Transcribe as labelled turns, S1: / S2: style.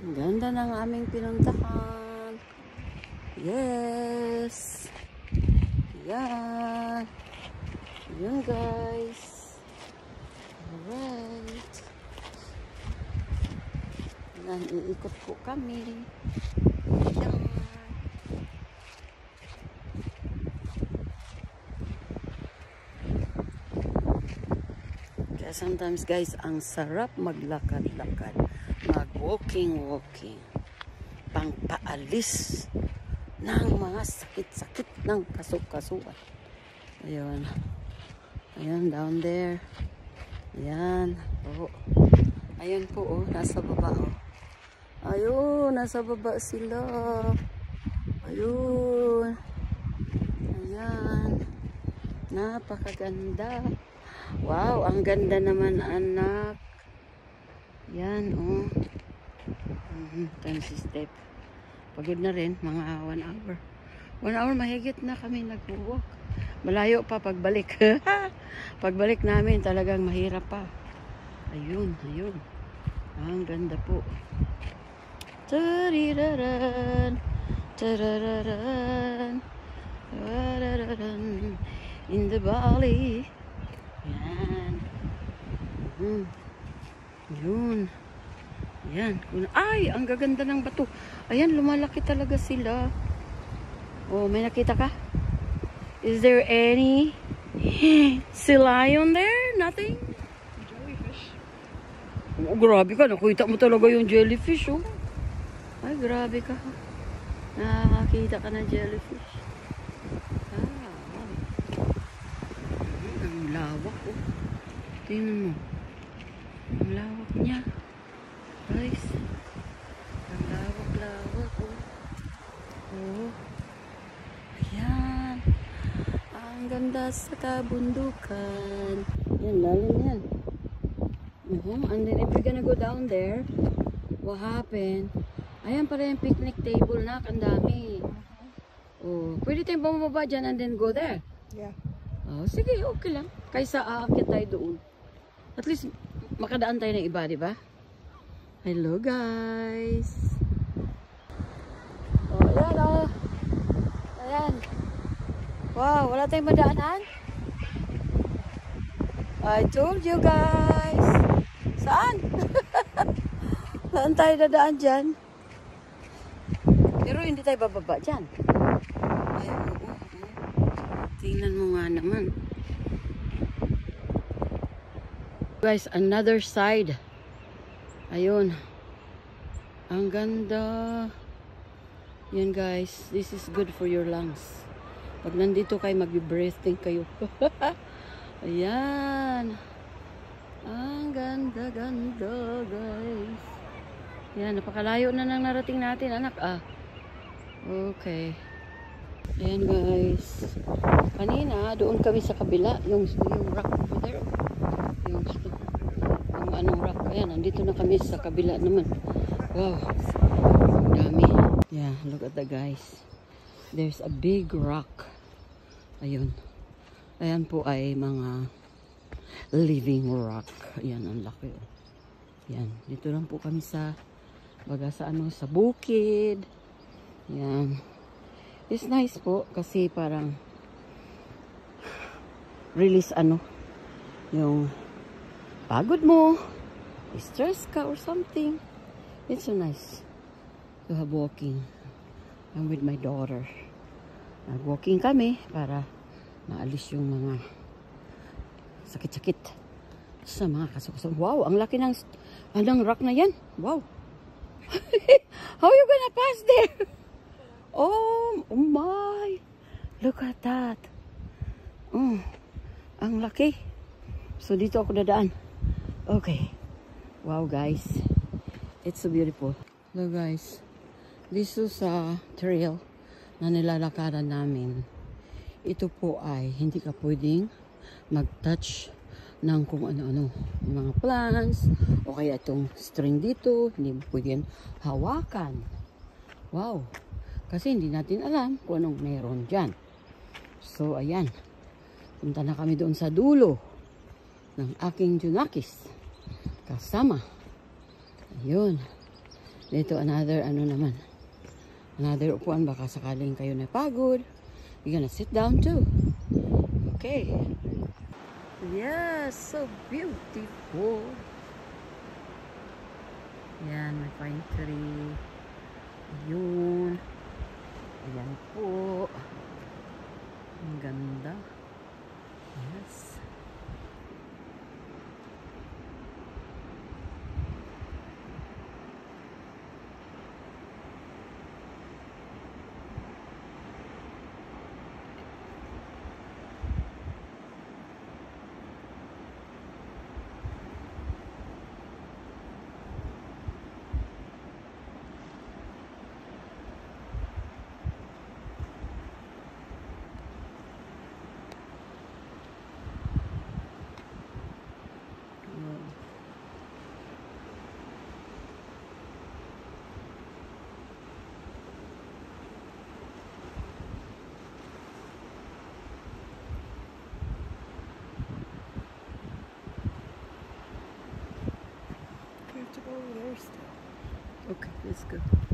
S1: Ang ganda ng aming pinuntahan. Yes. Yan. Yun guys. Alright. Yan, iikot po kami. Yan. Kaya sometimes guys, ang sarap maglakad-lakad. Mag-walking. Pangpaalis ng mga sakit-sakit ng kasukasuan. Ayun. Ayun, down there. Ayan. Oh. Ayun po, oh. Nasa baba, oh. Ayun, nasa baba sila. Ayun. Ayan. Napakaganda. Wow, ang ganda naman, anak. Yan, oh. Time si step. Pagod na rin, mga 1 hour. 1 hour mahigit na kami nag-walk. Malayo pa pagbalik. Pagbalik namin talagang mahirap pa. Ayun. Ang ganda po. Tariraran. Tarararan. Tarararan. In the valley. Yan. Yun. Yan. Ay, ang gaganda ng bato. Ayan, lumalaki talaga sila. Oh, may nakita ka? Is there any sea lion there? Nothing?
S2: Jellyfish.
S1: Oh, grabe ka. Nakita mo talaga yung jellyfish, oh. Ay, grabe ka. Nakakita ka ng jellyfish. Ang lawak, oh. Tingnan mo. Ang lawak niya. Guys. Ang lawak, oh. Oh. Ayan. Ang ganda sa kabundukan. Yan, lalim yan. And then if you're gonna go down there, what happened? Ayan pala yung picnic table na. Ang dami. Oh, pwede tayong bumaba dyan and then go there.
S2: Yeah.
S1: Oh, sige, okay lang. Kaysa aakyat tayo doon. At least, makadaan tayo ng iba, di ba? Hello, guys. Oh, ayan, oh. Ayan. Wow, wala tayong madaanan? I told you, guys. Saan? Saan tayo dadaan dyan? Pero hindi tayo bababa dyan. Ay, oo. Tingnan mo nga naman. Guys, another side. Ayun. Ang ganda. Yan guys. This is good for your lungs. Pag nandito kayo, mag-breathing kayo. Ayan. Ang ganda guys. Yan, napakalayo na nang narating natin, anak. Okay. Ayan guys. Kanina, doon kami sa kabila. Yung rock over there. Yung anong rock. Ayan, nandito na kami sa kabila naman. Wow. Dami. Yeah, look at that guys. There's a big rock. Ayun. Ayan po ay mga living rock. Ayan, ang laki. Ayan, dito lang po kami sa baga sa sa bukid. Ayan. It's nice po kasi parang release yung pagod mo, stress ka or something. It's so nice to have walking. I'm with my daughter. Nag-walking kami para maalis yung mga sakit-sakit sa mga kasukasuan. Wow, ang laki ng rock na yan. Wow. How are you gonna pass there? Oh my. Look at that. Ang laki. So dito ako dadaan. Okay. Wow guys. It's so beautiful. Look guys. This is a trail na nilalakaran namin. Ito po ay hindi ka pwedeng mag-touch ng kung ano-ano. Yung mga plants o kaya itong string dito. Hindi mo pwedeng hawakan. Wow. Kasi hindi natin alam kung anong meron dyan. So ayan. Punta na kami doon sa dulo ng aking Junakis. Kasama. Ayun. Dito another ano naman. Another upuan, baka sakaling kayo napagod. You're gonna sit down too. Okay. Yes, so beautiful. Yan, may pine tree. Ayun. Ayan po. Ang ganda. Yes. We have to go there still. Okay, let's go.